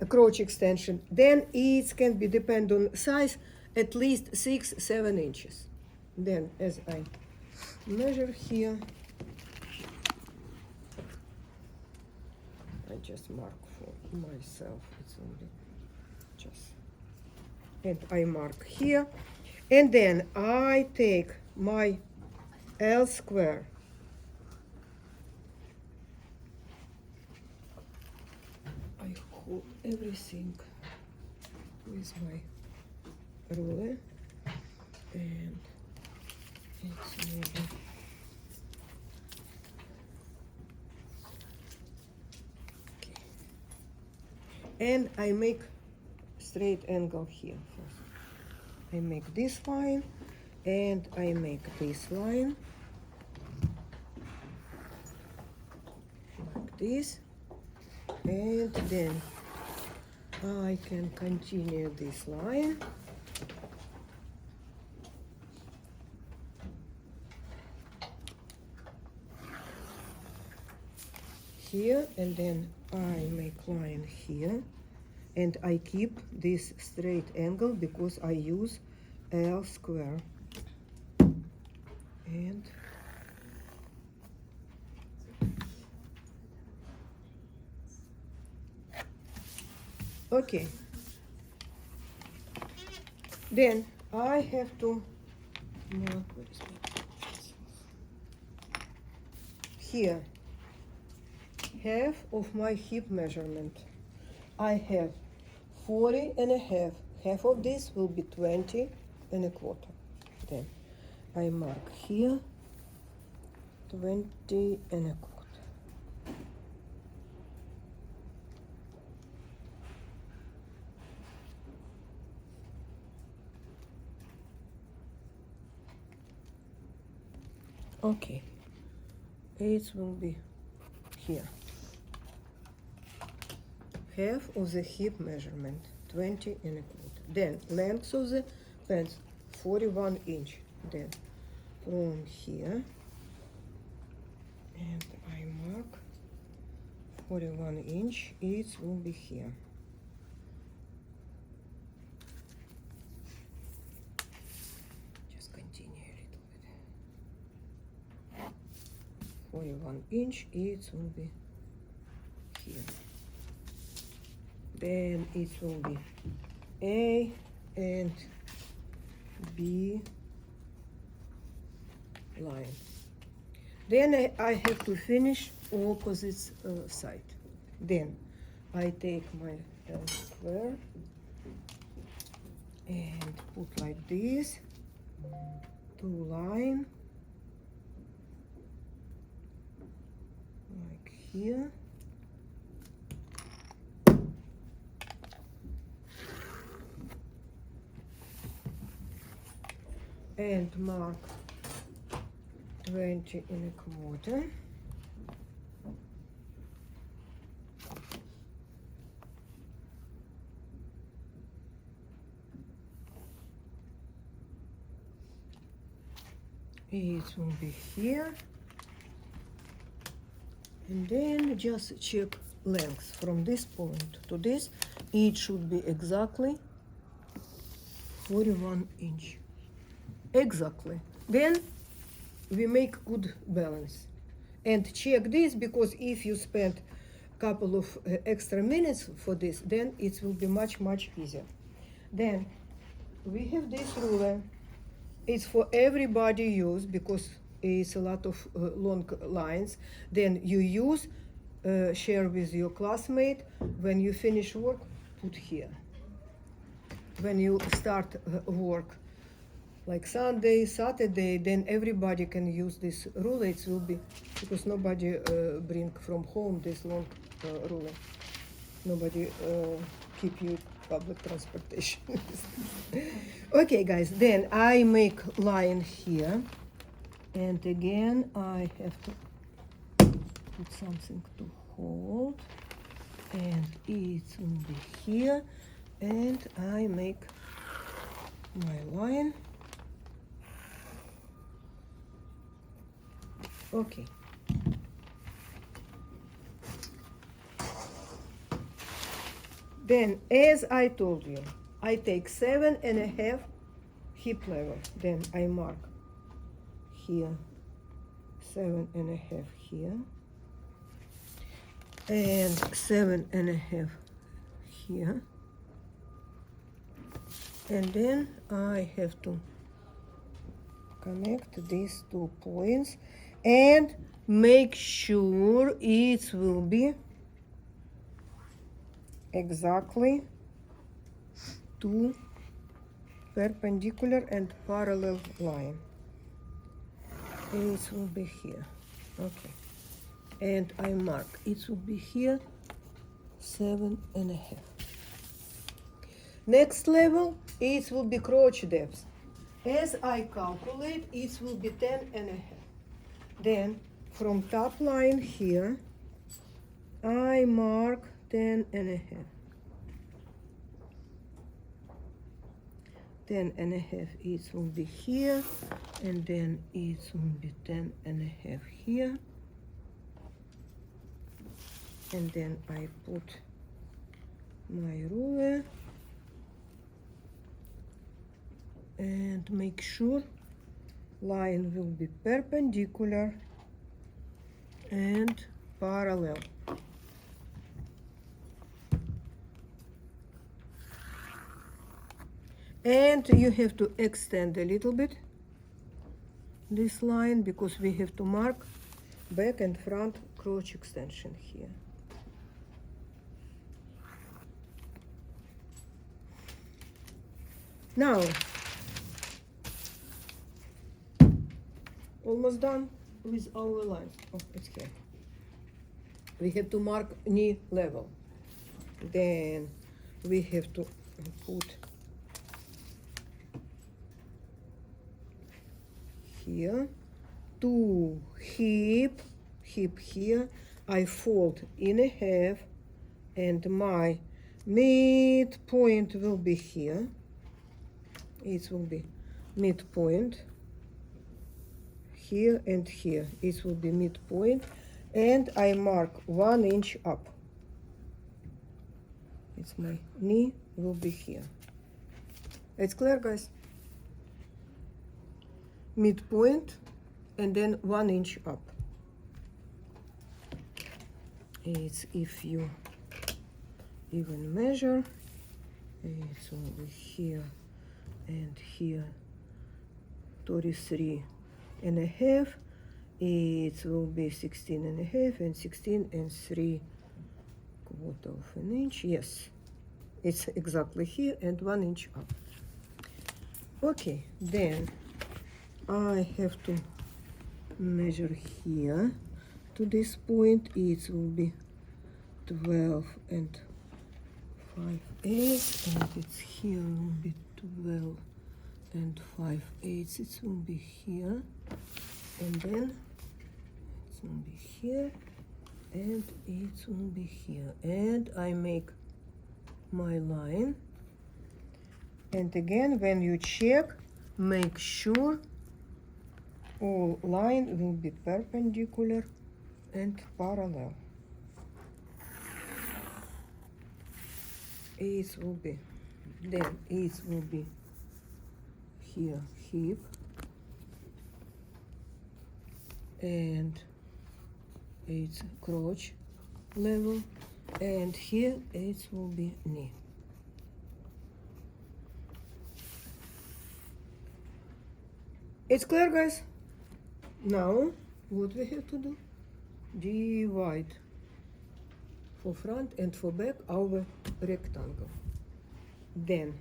crotch extension. Then it can be depend on size, at least 6-7 inches. Then as I measure here, I just mark for myself. It's only just, and I mark here, and then I take my L square. I hold everything with my ruler, and it's maybe okay. And I make straight angle here first. I make this line, and I make this line like this, and then I can continue this line here, and then I make line here, and I keep this straight angle because I use L square. And okay, then I have to mark, where is my pencil? Here, half of my hip measurement. I have 40 and a half. Half of this will be 20 and a quarter. Then I mark here 20 and a quarter. Okay, it will be here. Half of the hip measurement, 20 and a quarter. Then length of the pants, 41 inch. Then from here, and I mark 41 inch, it will be here. Just continue a little bit. 41 inch, it will be here. Then it will be A and B line. Then I have to finish opposite side. Then I take my L square and put like this, two line, like here. And mark 20 and a quarter. It will be here. And then just check length from this point to this. It should be exactly 41 inch. Exactly. Then we make good balance. And check this, because if you spend a couple of extra minutes for this, then it will be much easier. Then we have this ruler. It's for everybody use because it's a lot of long lines. Then you use, share with your classmate. When you finish work, put here. When you start work, like Sunday, Saturday, then everybody can use this ruler. It will be, because nobody bring from home this long ruler. Nobody keep you public transportation. Okay, guys, then I make line here. And again, I have to put something to hold. And it will be here. And I make my line. Okay. Then, as I told you, I take 7.5 hip level. Then I mark here 7.5 here, and 7.5 here, and then I have to connect these 2 points and make sure it will be exactly 2 perpendicular and parallel line. It will be here. Okay. And I mark it will be here 7.5. Next level, it will be crotch depth. As I calculate, it will be 10.5. Then from top line here, I mark 10.5. 10.5 it will be here, and then it will be 10.5 here, and then I put my ruler and make sure line will be perpendicular and parallel. And you have to extend a little bit this line because we have to mark back and front crotch extension here. Now, almost done with our line. Oh, it's here. We have to mark knee level. Then we have to put here 2 hip here. I fold in a half, and my midpoint will be here. It will be midpoint here and here. It will be midpoint, and I mark 1 inch up. It's my knee will be here. It's clear, guys? Midpoint, and then 1 inch up. It's if you even measure, it's over here and here 33.5. It will be 16.5 and 16 and 3/4 of an inch. Yes, it's exactly here and 1 inch up. Okay, then I have to measure here to this point. It will be 12 and 5/8, and it's here will be 12 and 5/8. It will be here, and then it will be here, and it will be here. And I make my line. And again, when you check, make sure all line will be perpendicular and parallel. It will be, then it will be here hip, and it's crotch level, and here it will be knee. It's clear, guys? Now, what we have to do? Divide for front and for back our rectangle. Then,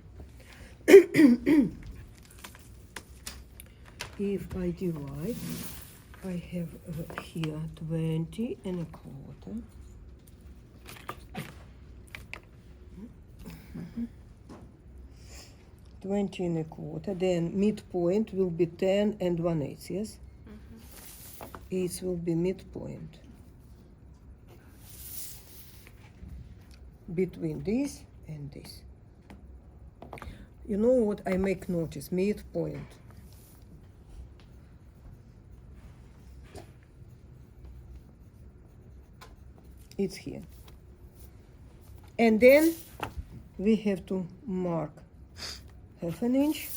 if I divide, I have here 20.25. 20.25. Then midpoint will be 10 and 1/8. Yes. It will be midpoint between this and this. You know what I make notice? Midpoint. It's here. And then we have to mark half an inch,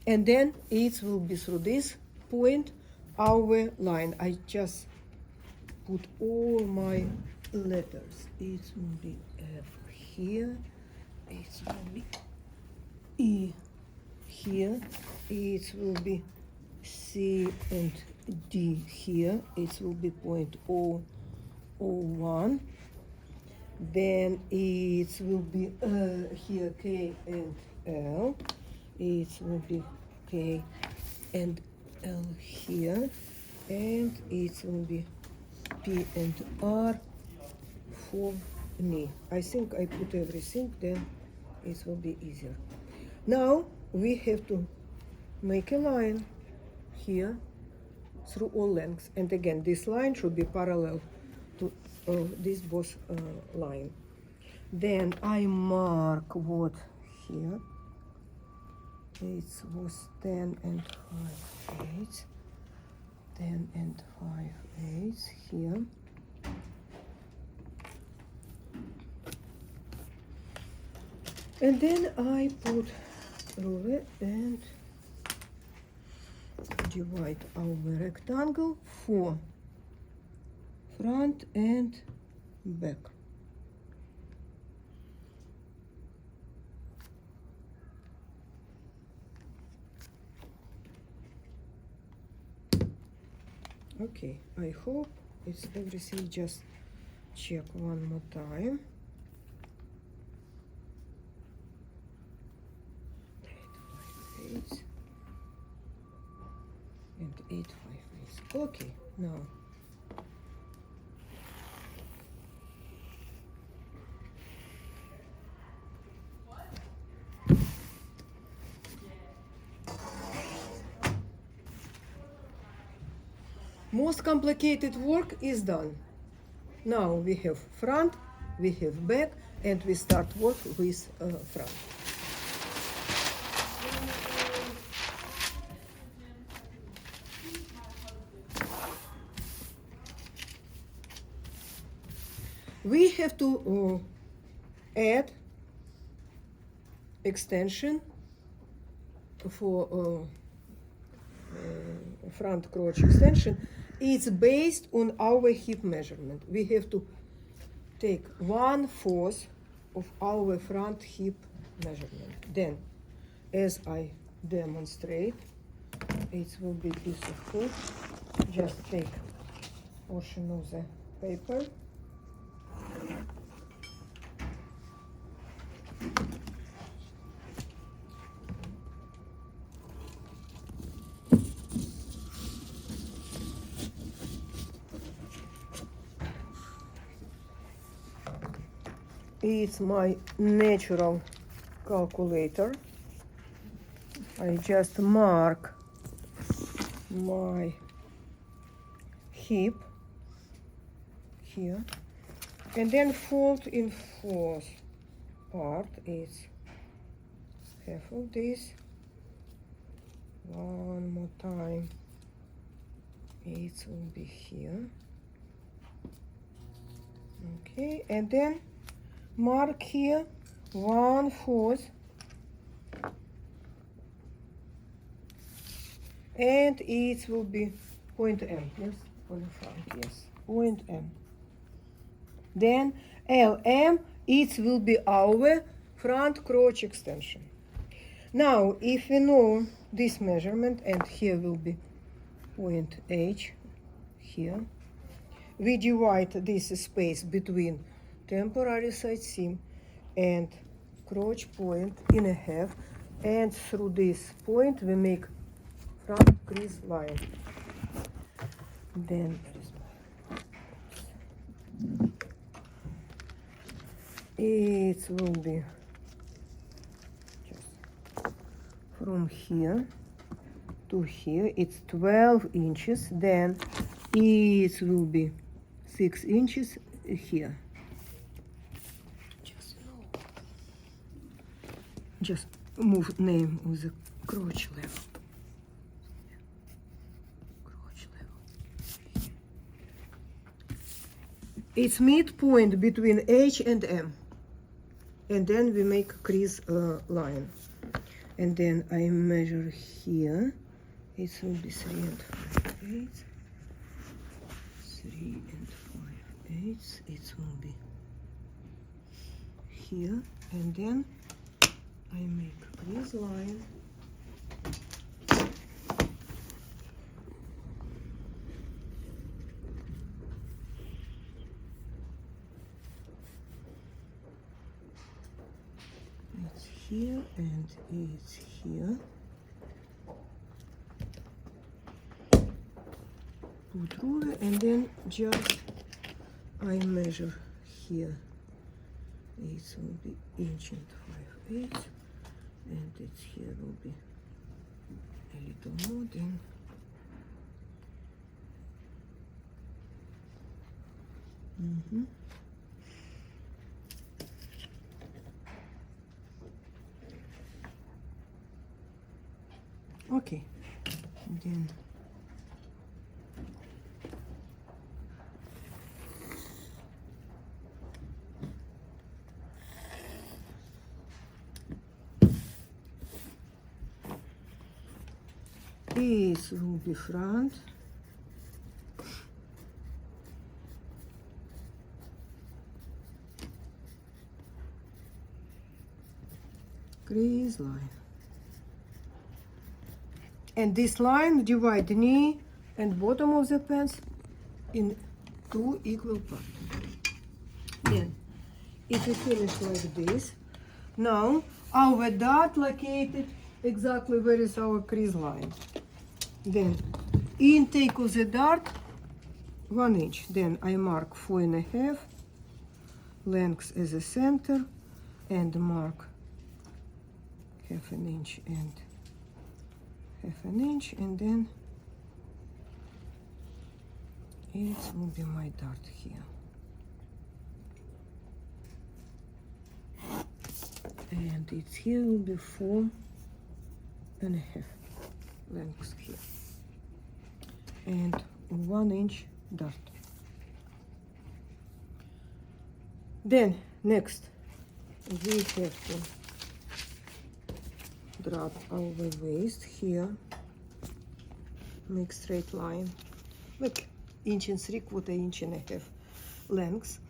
and then it will be through this point our line. I just put all my letters. It will be F here, it will be E here, it will be C and D here, it will be point O1, then it will be here K and L, it will be K and L here, and it will be P and R for me. I think I put everything, then it will be easier. Now we have to make a line here through all lengths, and again this line should be parallel to this both line. Then I mark what here. It was 10 and 5/8, 10 and 5/8 here. And then I put ruler and divide our rectangle for front and back. Okay, I hope it's everything. Just check one more time. 8/5/8 and 8/5/8. Okay, now most complicated work is done. Now we have front, we have back, and we start work with front. We have to add extension for front crotch extension. It's based on our hip measurement. We have to take 1/4 of our front hip measurement. Then, as I demonstrate, it will be piece of foot. Just take portion of the paper. It's my natural calculator. I just mark my hip here, and then fold in fourth part. It's half of this. One more time. It will be here. Okay, and then mark here 1/4, and it will be point M. Yes, on the front. Yes, point M. Then LM, it will be our front crotch extension. Now, if we know this measurement, and here will be point H here, we divide this space between temporary side seam and crotch point in a half, and through this point we make front crease line. Then it will be just from here to here. It's 12 inches. Then it will be 6 inches here. Just move name of the crotch level. Crotch level. It's midpoint between H and M. And then we make crease line. And then I measure here. It will be 3 and 5/8. 3 and 5/8. It will be here. And then I make crease line. It's here and it's here. Put ruler and then just I measure here. It will be inch and 5/8, and it's here will be a little more than. Okay, then this will be front. Crease line. And this line divide the knee and bottom of the pants in 2 equal parts. Then, if we finish like this, now our dot located exactly where is our crease line. Then, intake of the dart 1 inch. Then I mark 4.5 length as a center and mark 1/2 inch and 1/2 inch, and then it will be my dart here. And it's here will be 4.5 length here. And 1 inch dart. Then next we have to drop our waist here, make straight line, like 1.75 inch length,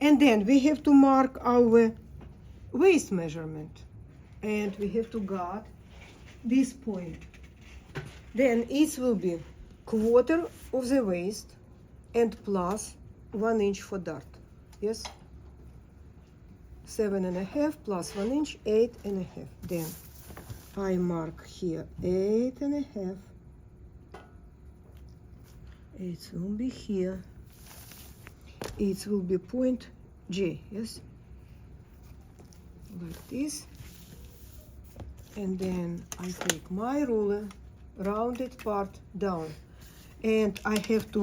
and then we have to mark our waist measurement, and we have to guard this point. Then it will be 1/4 of the waist and plus 1 inch for dart. Yes, 7.5 plus 1 inch, 8.5. Then I mark here 8.5. It will be here. It will be point J, yes? Like this. And then I take my ruler, rounded part down. And I have to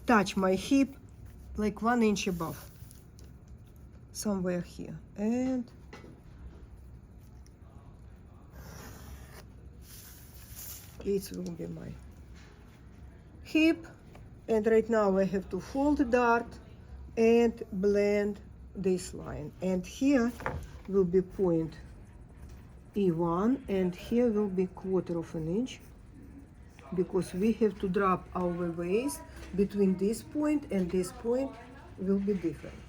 touch my hip like 1 inch above. Somewhere here. And it will be my hip, and right now I have to fold the dart and blend this line, and here will be point E1 and here will be 1/4 inch, because we have to drop our waist between this point and this point will be different.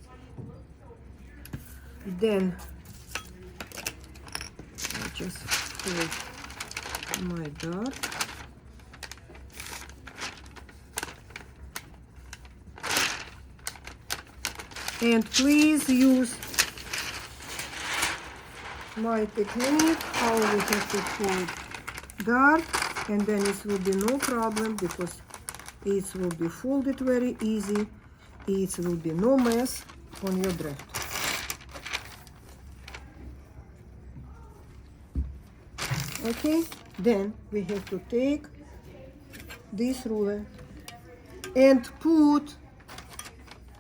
Then I just fold my dart. And please use my technique, how we have to fold dart, and then it will be no problem because it will be folded very easy. It will be no mess on your draft. Okay, then we have to take this ruler and put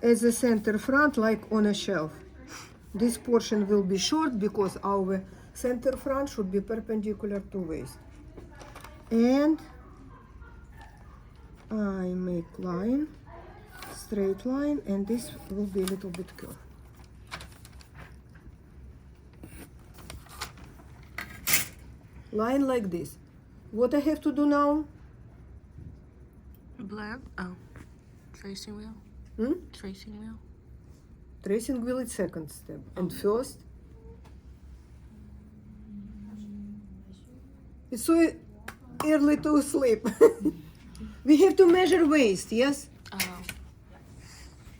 as a center front like on a shelf. This portion will be short because our center front should be perpendicular to waist. And I make line straight line, and this will be a little bit curved. Line like this. What I have to do now? Black. Oh, tracing wheel. Hmm? Tracing wheel. Tracing wheel is second step. And first, it's so early to sleep. We have to measure waist, yes? Oh.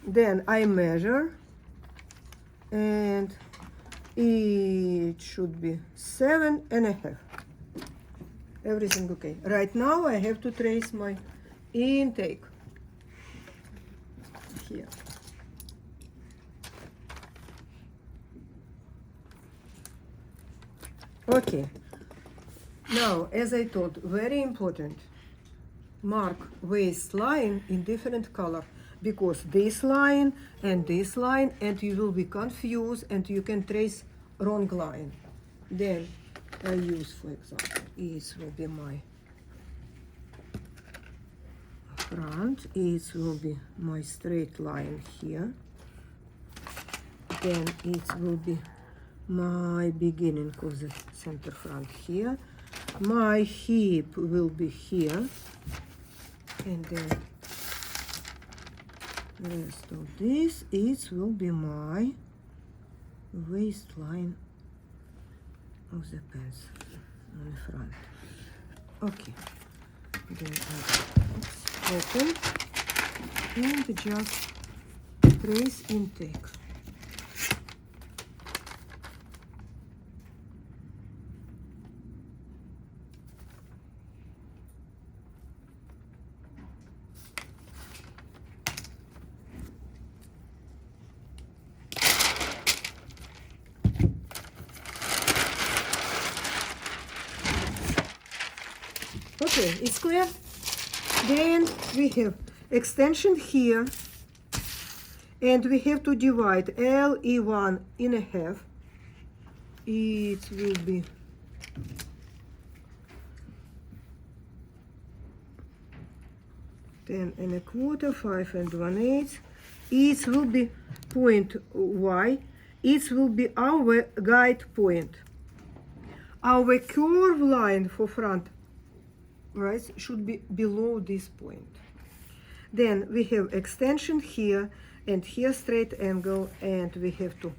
Then I measure, and it should be 7.5. Everything okay. Right now I have to trace my intake here. Okay. Now, as I told, very important, mark waistline in different color, because this line, and you will be confused and you can trace wrong line. Then I use, for example, it will be my front, it will be my straight line here. Then it will be my beginning of the center front here. My hip will be here, and then the rest of this, it will be my waistline of the pants on the front. Okay, then I open and just trace intake. Okay, it's clear. Then we have extension here, and we have to divide LE1 in a half. It will be 10.25, 5 1/8. It will be point Y. It will be our guide point. Our curve line for front, right, should be below this point. Then we have extension here, and here straight angle, and we have to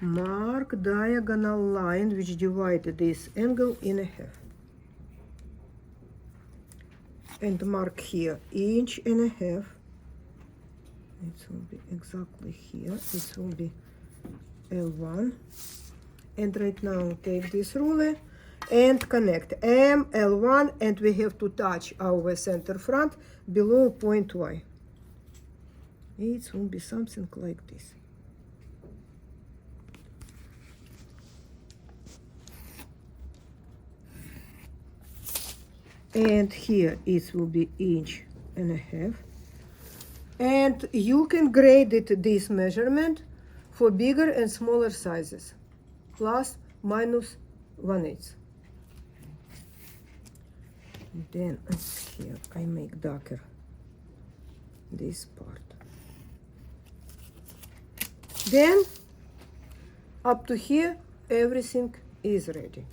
mark diagonal line which divide this angle in a half. And mark here 1.5 inches. It will be exactly here. It will be L1. And right now take this ruler and connect M, L1, and we have to touch our center front below point Y. It will be something like this. And here it will be 1.5 inches. And you can grade it, this measurement, for bigger and smaller sizes, plus minus 1/8. Then here I make darker this part. Then up to here everything is ready.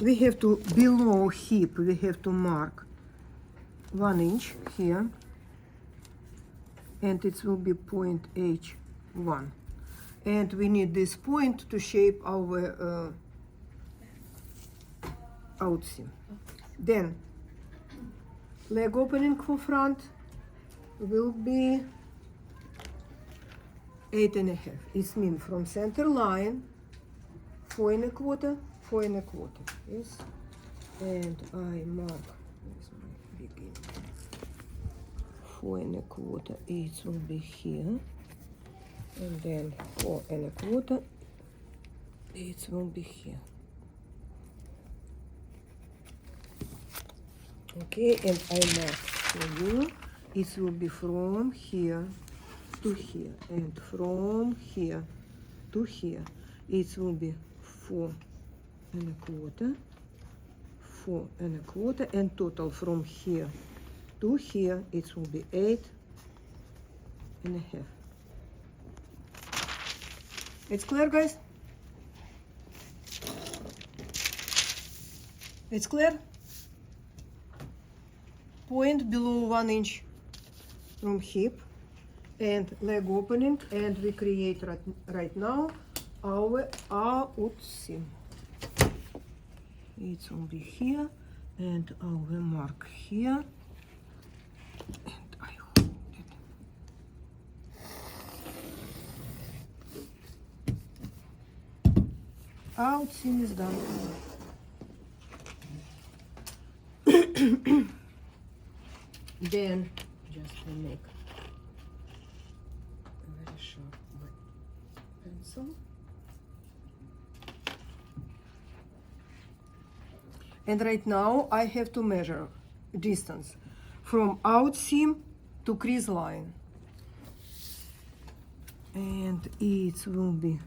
We have to, below hip, we have to mark 1 inch here, and it will be point H1. And we need this point to shape our outseam. Then leg opening for front will be 8.5. It means from center line 4.25, 4.25. Yes, and I mark. Where's my beginning? 4.25. It will be here, and then 4.25. It will be here. Okay, and I mark for you. It will be from here to here, and from here to here. It will be 4.25, 4.25, and total from here to here it will be and a half. It's clear, guys? It's clear? Point below 1 inch from hip and leg opening, and we create right now our out seam. It will be here, and our mark here, and I hold it. Out seam is done. Then just we make a very sharp pencil. And right now I have to measure distance from out seam to crease line. And it will be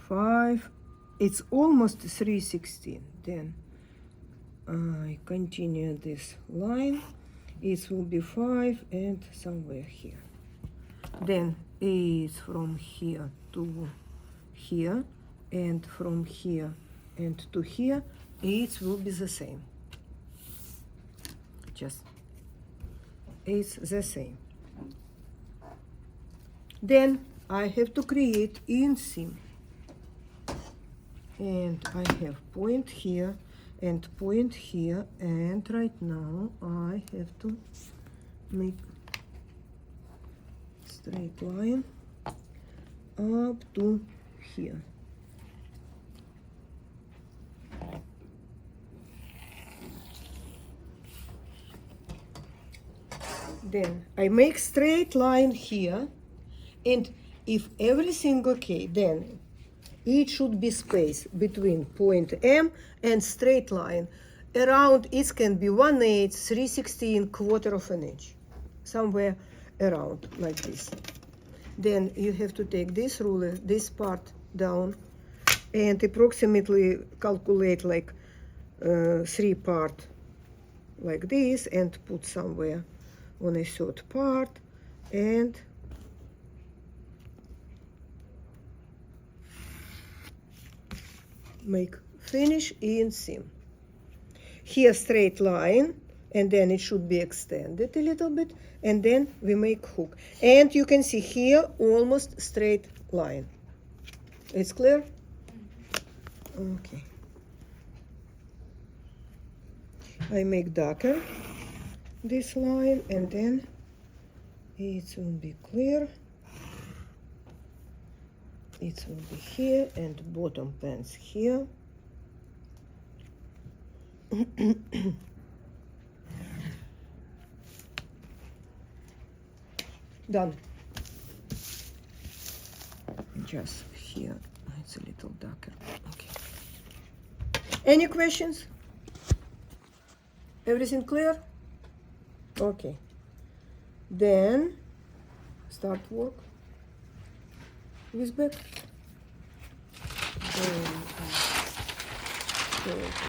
5, it's almost 3/16. Then I continue this line, it will be 5 and somewhere here. Then it's from here to here, and from here and to here, it will be the same. Just, it's the same. Then I have to create inseam. And I have point here and point here, and right now I have to make straight line up to here. Then I make straight line here, and if everything okay, then it should be space between point M and straight line. Around it can be 1/8, 3/16, quarter of an inch, somewhere around like this. Then you have to take this ruler, this part down, and approximately calculate like 3 part like this, and put somewhere on a third part, and make finish inseam. Here straight line, and then it should be extended a little bit, and then we make hook. And you can see here almost straight line. It's clear? Okay. I make darker this line, and then it will be clear. It will be here, and bottom pants here. Done. Just here, it's a little darker. Okay. Any questions? Everything clear? Okay. Then start work with back.